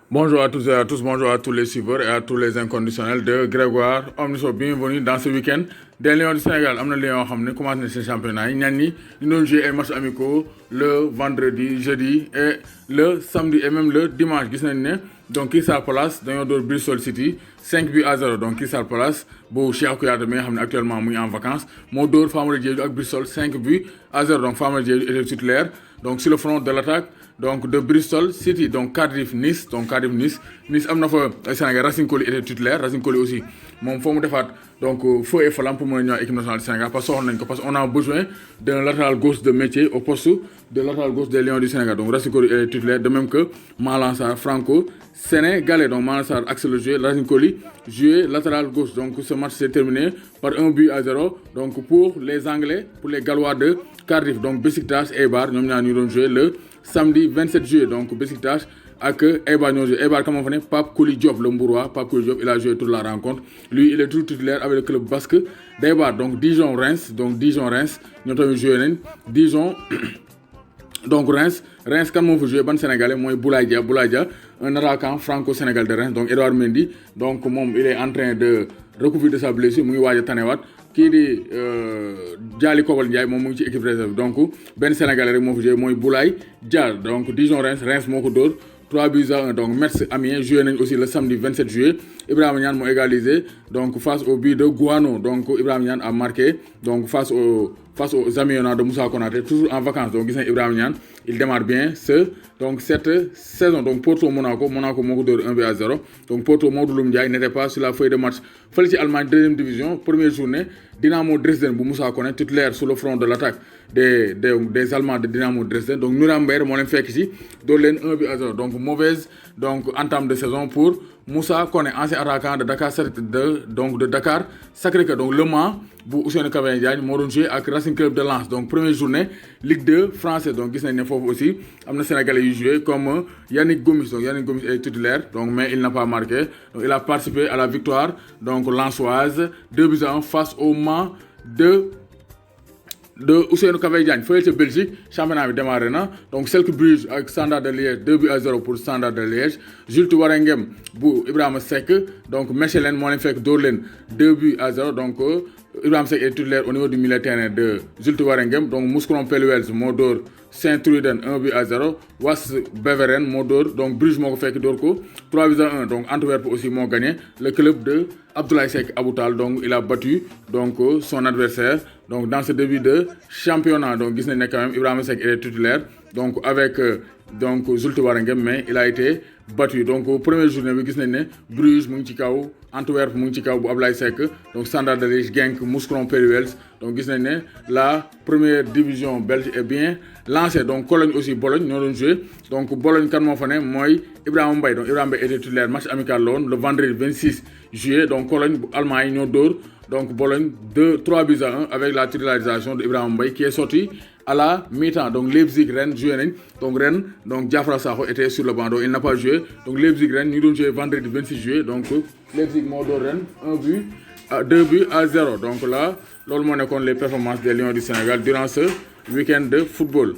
Bonjour à tous et à tous, bonjour à tous les suiveurs et à tous les inconditionnels de Grégoire Omnisso. Bienvenue dans ce week-end des Lions du Sénégal. Am na Lions yoo xam ne commencé na seen championnat yi ñenn ñi ñu doon jouer ay matchs amicaux le vendredi, jeudi et le samedi et même le dimanche. Gis nañ ne donc Crystal Palace dañoo door Bristol City 5-0 donc Crystal Palace bu Cheikh Kouyaté mi nga xam ne actuellement muy en vacances moo door Famara Diédhiou ak Bristol 5-0 donc Famara Diédhiou était titulaire donc sur le front de l'attaque donc de Bristol City donc Cardiff-Nice Nice am na fa Sénégal Racing Coly était titulaire Racing Coly aussi moom foo mu defaat donc feu et flamme pour mën a ñëwaat équipe nationale du Sénégal parce que soxla nañ ko parce que on a besoin d'un latéral gauche de métier au poste de latéral gauche des Lions du Sénégal donc Racing Coly est titulaire de même que Malang Sarr franco-sénégalais donc Malang Sarr axe le jeu Racing Coly joué latéral gauche donc ce match s'est terminé par 1-0 donc pour les Anglais pour les Gallois de Cardiff donc Besiktas Eibar ñoom ñaar ñu doon joué le samedi 27 juillet donc Besiktas ak Eibar ñoo joué Eibar comment on fait Pape Kouli Diop le Mbourois Pape Kouli Diop il a joué toute la rencontre lui il est toujours titulaire avec le club basque d'Eibar donc Dijon-Reims ñoo tamit joué nañ Dijon donc Reims kan moo fa joué ban sénégalais mooy Boulaye Dia un attaquant franco-sénégalais de Reims donc Edouard Mendy donc moom il est en train de recouvrir de sa blessure mu ngi waaj a tanewaat kii di Dialy Kobal Ndiaye moom mu ngi ci équipe réserve donc benn sénégalais rek moo fa joué mooy Boulaye Dia donc Dijon-Reims moo ko dóor 3-1 donc Metz Amiens joué nañ aussi le samedi 27 juillet Ibrahima Niane moo égalisé donc face au but de Guano donc Ibrahima Niane a marqué donc face aux Amiens de Moussa Konaté toujours en vacances donc gis nañ Ibrahima Niane il démarre bien cette saison donc Porto Monaco moo ko dóor 1-0 donc Porto Mawdoulou Ndiaye n'était pas sur la feuille de match fële ci Allemagne deuxième division première journée Dynamo Dresden bu Moussa Koné titulaire sur le front de l'attaque des Allemands de Dynamo Dresden donc Nuremberg moo leen fekk ci dóor leen 1-0 donc mauvaise donc entame de saison pour Moussa Koné ancien attaquant de Dakar Sacré-Cœur donc Le Mans bu Ousseynou Cavani Diagne moo doon joué ak Racing Club de Lens donc première journée Ligue 2 français donc gis nañ ne foofu aussi am na Sénégalais yu joué comme Yannick Gomis est titulaire donc mais il n'a pas marqué donc il a participé à la victoire donc lensoise 2-1 face au Mans de Ousseynou Cavani Diagne fële ca Belgique championnat bi démarré na donc Cercle Bruges ak Standard de Liège 2-0 pour Standard de Liège Jules Waregem bu Ibrahima Seck donc Mechelen moo leen fekk dóor leen 2-0 donc Ibrahima Seck est titulaire au niveau du milieu terrain de Jules Waregem donc Mouscron Pelluels moo dóor Saint-Truiden 1-0 Was Beveren moo dóor donc Bruges moo ko fekk dóor ko 3-1 donc Antwerp aussi moo gagné le club de Abdoulaye Seck Aboutal donc il a battu donc son adversaire donc dans ce début de championnat donc gis nañ ne quand même Ibrahima Seck est titulaire donc avec donc Zulte Waregem mais il a été battu donc première journée bi gis nañ ne Bruges mu ngi ci kaw Antwerp mu ngi ci kaw bu Abdoulaye Seck donc Standard de Liège Genk Mouscron Pelluels donc gis nañ ne la première division belge est bien lancée donc Cologne aussi Bologne ñoo doon joué donc Bologne kan moo fa ne mooy Ibrahima Mbaye donc Ibrahima Mbaye était titulaire match amical la woon le vendredi 26 juillet donc Cologne bu allemand yi ñoo dóor donc Bologne 3-1 avec la titularisation de Ibrahima Mbaye qui est sorti à la mi-temps donc Leipzig Rennes joué nañ donc Rennes donc Diafra Sakho était sur le banc donc il n'a pas joué donc Leipzig Rennes ñu doon joué vendredi 26 juillet donc Leipzig moo dóor Rennes 2-0 donc là loolu moo nekkoon les performances des Lions du Sénégal durant ce week-end de football.